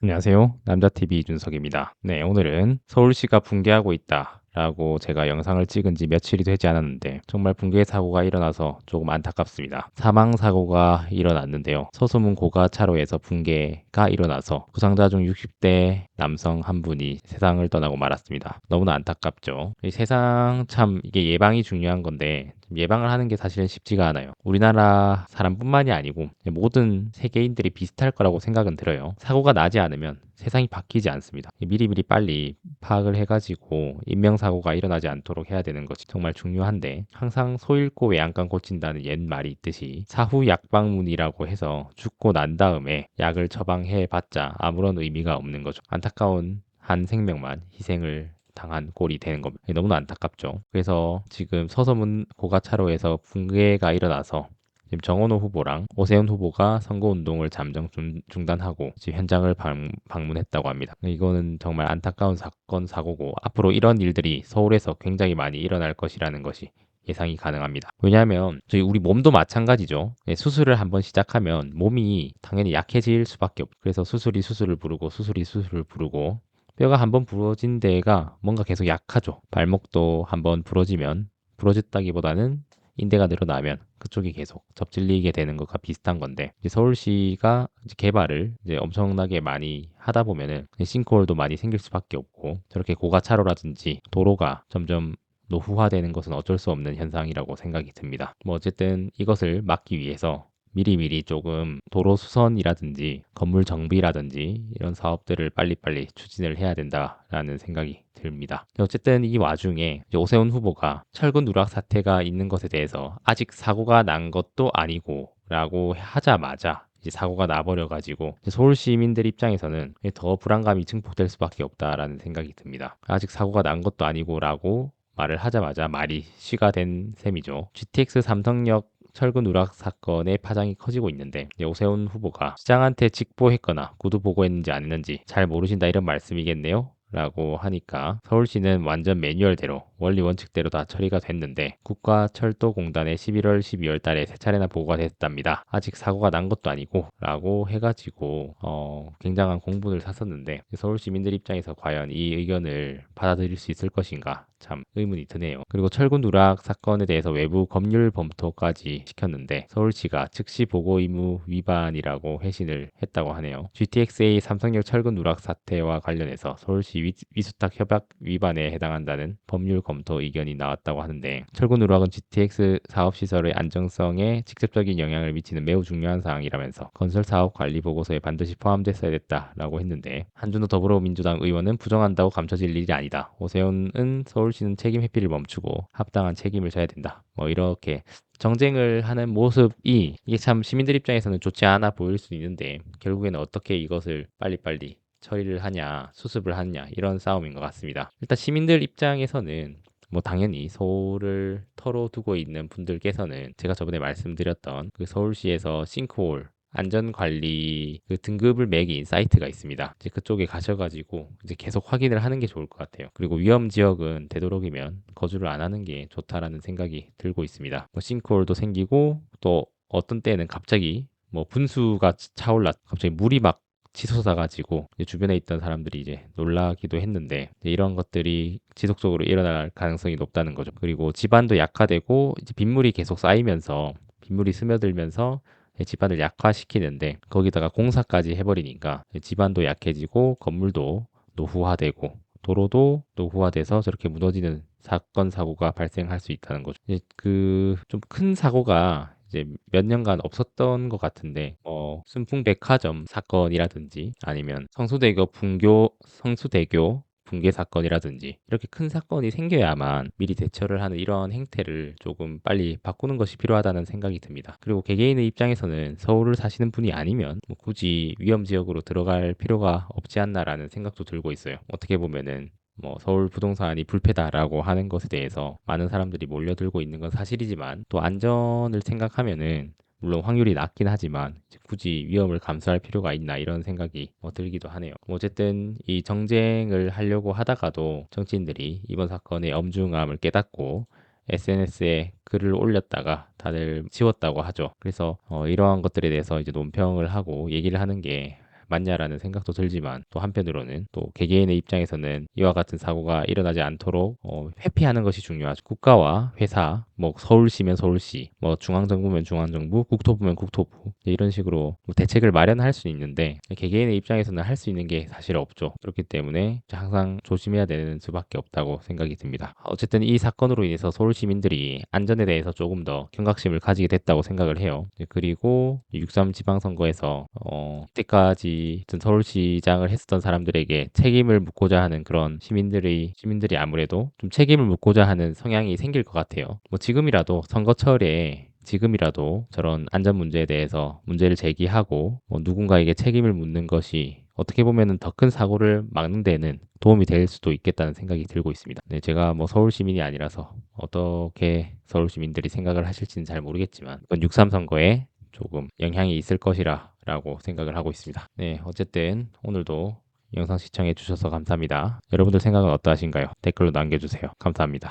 안녕하세요. 남자TV 이준석입니다. 네, 오늘은 서울시가 붕괴하고 있다라고 제가 영상을 찍은 지 며칠이 되지 않았는데 정말 붕괴 사고가 일어나서 조금 안타깝습니다. 사망 사고가 일어났는데요. 서소문 고가차로에서 붕괴가 일어나서 부상자 중 60대 남성 한 분이 세상을 떠나고 말았습니다. 너무나 안타깝죠. 이 세상 참 이게 예방이 중요한 건데 예방을 하는 게 사실은 쉽지가 않아요. 우리나라 사람뿐만이 아니고 모든 세계인들이 비슷할 거라고 생각은 들어요. 사고가 나지 않으면 세상이 바뀌지 않습니다. 미리미리 빨리 파악을 해가지고 인명사고가 일어나지 않도록 해야 되는 것이 정말 중요한데 항상 소 잃고 외양간 고친다는 옛 말이 있듯이 사후 약방문이라고 해서 죽고 난 다음에 약을 처방해 봤자 아무런 의미가 없는 거죠. 안타까운 한 생명만 희생을 당한 꼴이 되는 겁니다. 너무나 안타깝죠. 그래서 지금 서서문 고가차로에서 붕괴가 일어나서 지금 정원호 후보랑 오세훈 후보가 선거운동을 잠정 중단하고 지금 현장을 방문했다고 합니다. 이거는 정말 안타까운 사건, 사고고 앞으로 이런 일들이 서울에서 굉장히 많이 일어날 것이라는 것이 예상이 가능합니다. 왜냐하면 저희 우리 몸도 마찬가지죠. 수술을 한번 시작하면 몸이 당연히 약해질 수밖에 없고 그래서 수술이 수술을 부르고 수술이 수술을 부르고 뼈가 한번 부러진 데가 뭔가 계속 약하죠. 발목도 한번 부러지면 부러졌다기보다는 인대가 늘어나면 그쪽이 계속 접질리게 되는 것과 비슷한 건데 이제 서울시가 이제 개발을 이제 엄청나게 많이 하다 보면은 싱크홀도 많이 생길 수밖에 없고 저렇게 고가차로라든지 도로가 점점 노후화되는 것은 어쩔 수 없는 현상이라고 생각이 듭니다. 뭐 어쨌든 이것을 막기 위해서 미리미리 조금 도로 수선이라든지 건물 정비라든지 이런 사업들을 빨리빨리 추진을 해야 된다라는 생각이 듭니다. 어쨌든 이 와중에 이제 오세훈 후보가 철근 누락 사태가 있는 것에 대해서 아직 사고가 난 것도 아니고 라고 하자마자 이제 사고가 나버려가지고 서울 시민들 입장에서는 더 불안감이 증폭될 수밖에 없다라는 생각이 듭니다. 아직 사고가 난 것도 아니고라고 말을 하자마자 말이 쉬가 된 셈이죠. GTX 삼성역 철근 누락 사건의 파장이 커지고 있는데 오세훈 후보가 시장한테 직보했거나 구두 보고했는지 안 했는지 잘 모르신다 이런 말씀이겠네요. 라고 하니까 서울시는 완전 매뉴얼대로 원리 원칙대로 다 처리가 됐는데 국가철도공단에 11월 12월 달에 세 차례나 보고가 됐답니다. 아직 사고가 난 것도 아니고 라고 해가지고 굉장한 공분을 샀었는데 서울 시민들 입장에서 과연 이 의견을 받아들일 수 있을 것인가 참 의문이 드네요. 그리고 철근 누락 사건에 대해서 외부 법률 검토까지 시켰는데 서울시가 즉시 보고 의무 위반이라고 회신을 했다고 하네요. GTX-A 삼성역 철근 누락 사태와 관련해서 서울시 위수탁 협약 위반에 해당한다는 법률 검토 의견이 나왔다고 하는데 철근 누락은 GTX 사업 시설의 안정성에 직접적인 영향을 미치는 매우 중요한 사항이라면서 건설 사업 관리 보고서에 반드시 포함됐어야 됐다라고 했는데 한준호 더불어민주당 의원은 부정한다고 감춰질 일이 아니다. 오세훈은 서울시는 책임 회피를 멈추고 합당한 책임을 져야 된다. 뭐 이렇게 정쟁을 하는 모습이 이게 참 시민들 입장에서는 좋지 않아 보일 수 있는데 결국에는 어떻게 이것을 빨리빨리 처리를 하냐, 수습을 하냐 이런 싸움인 것 같습니다. 일단 시민들 입장에서는 뭐 당연히 서울을 털어두고 있는 분들께서는 제가 저번에 말씀드렸던 그 서울시에서 싱크홀 안전관리 그 등급을 매긴 사이트가 있습니다. 이제 그쪽에 가셔가지고 이제 계속 확인을 하는 게 좋을 것 같아요. 그리고 위험 지역은 되도록이면 거주를 안 하는 게 좋다라는 생각이 들고 있습니다. 뭐 싱크홀도 생기고 또 어떤 때는 갑자기 뭐 분수가 차올라 갑자기 물이 막 치솟아가지고 주변에 있던 사람들이 이제 놀라기도 했는데 이제 이런 것들이 지속적으로 일어날 가능성이 높다는 거죠. 그리고 집안도 약화되고 이제 빗물이 계속 쌓이면서 빗물이 스며들면서 집안을 약화시키는데 거기다가 공사까지 해버리니까 집안도 약해지고 건물도 노후화되고 도로도 노후화돼서 저렇게 무너지는 사건 사고가 발생할 수 있다는 거죠. 그 좀 큰 사고가 이제 몇 년간 없었던 것 같은데 순풍백화점 사건이라든지 아니면 성수대교 붕괴 사건이라든지 이렇게 큰 사건이 생겨야만 미리 대처를 하는 이런 행태를 조금 빨리 바꾸는 것이 필요하다는 생각이 듭니다. 그리고 개개인의 입장에서는 서울을 사시는 분이 아니면 뭐 굳이 위험 지역으로 들어갈 필요가 없지 않나라는 생각도 들고 있어요. 어떻게 보면은 뭐 서울 부동산이 불패다라고 하는 것에 대해서 많은 사람들이 몰려들고 있는 건 사실이지만 또 안전을 생각하면은 물론 확률이 낮긴 하지만 굳이 위험을 감수할 필요가 있나 이런 생각이 들기도 하네요. 어쨌든 이 정쟁을 하려고 하다가도 정치인들이 이번 사건의 엄중함을 깨닫고 SNS에 글을 올렸다가 다들 지웠다고 하죠. 그래서 이러한 것들에 대해서 이제 논평을 하고 얘기를 하는 게 맞냐라는 생각도 들지만 또 한편으로는 또 개개인의 입장에서는 이와 같은 사고가 일어나지 않도록 회피하는 것이 중요하죠. 국가와 회사, 뭐 서울시면 서울시, 뭐 중앙정부면 중앙정부, 국토부면 국토부 이런 식으로 뭐 대책을 마련할 수 있는데 개개인의 입장에서는 할 수 있는 게 사실 없죠. 그렇기 때문에 항상 조심해야 되는 수밖에 없다고 생각이 듭니다. 어쨌든 이 사건으로 인해서 서울 시민들이 안전에 대해서 조금 더 경각심을 가지게 됐다고 생각을 해요. 그리고 6.3 지방선거에서 이때까지 서울시장을 했었던 사람들에게 책임을 묻고자 하는 그런 시민들이 아무래도 좀 책임을 묻고자 하는 성향이 생길 것 같아요. 뭐 지금이라도 저런 안전 문제에 대해서 문제를 제기하고 뭐 누군가에게 책임을 묻는 것이 어떻게 보면은 더 큰 사고를 막는 데는 도움이 될 수도 있겠다는 생각이 들고 있습니다. 네, 제가 뭐 서울 시민이 아니라서 어떻게 서울 시민들이 생각을 하실지는 잘 모르겠지만 이번 6.3 선거에 조금 영향이 있을 것이라고 생각을 하고 있습니다. 네, 어쨌든 오늘도 영상 시청해 주셔서 감사합니다. 여러분들 생각은 어떠하신가요? 댓글로 남겨주세요. 감사합니다.